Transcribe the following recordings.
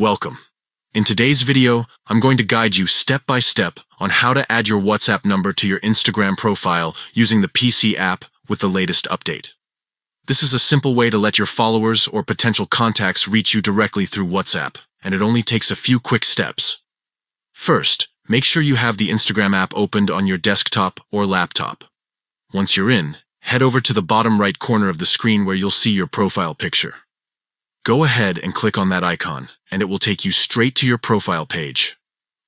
Welcome. In today's video, I'm going to guide you step by step on how to add your WhatsApp number to your Instagram profile using the PC app with the latest update. This is a simple way to let your followers or potential contacts reach you directly through WhatsApp, and it only takes a few quick steps. First, make sure you have the Instagram app opened on your desktop or laptop. Once you're in, head over to the bottom right corner of the screen where you'll see your profile picture. Go ahead and click on that icon, and it will take you straight to your profile page.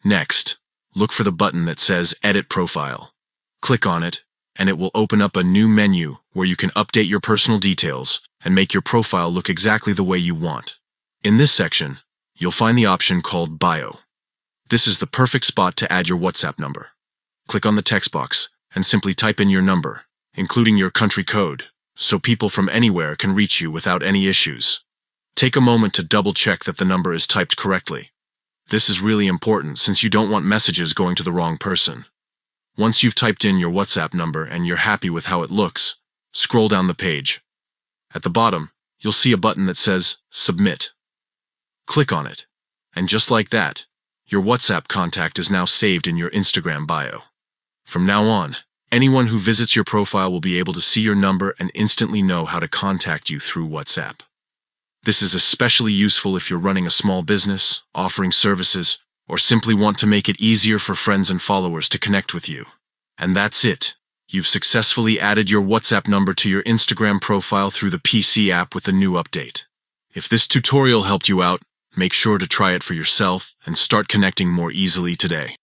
Next, look for the button that says Edit Profile. Click on it, and it will open up a new menu where you can update your personal details and make your profile look exactly the way you want. In this section, you'll find the option called Bio. This is the perfect spot to add your WhatsApp number. Click on the text box and simply type in your number, including your country code, so people from anywhere can reach you without any issues. Take a moment to double-check that the number is typed correctly. This is really important since you don't want messages going to the wrong person. Once you've typed in your WhatsApp number and you're happy with how it looks, scroll down the page. At the bottom, you'll see a button that says Submit. Click on it, and just like that, your WhatsApp contact is now saved in your Instagram bio. From now on, anyone who visits your profile will be able to see your number and instantly know how to contact you through WhatsApp. This is especially useful if you're running a small business, offering services, or simply want to make it easier for friends and followers to connect with you. And that's it. You've successfully added your WhatsApp number to your Instagram profile through the PC app with the new update. If this tutorial helped you out, make sure to try it for yourself and start connecting more easily today.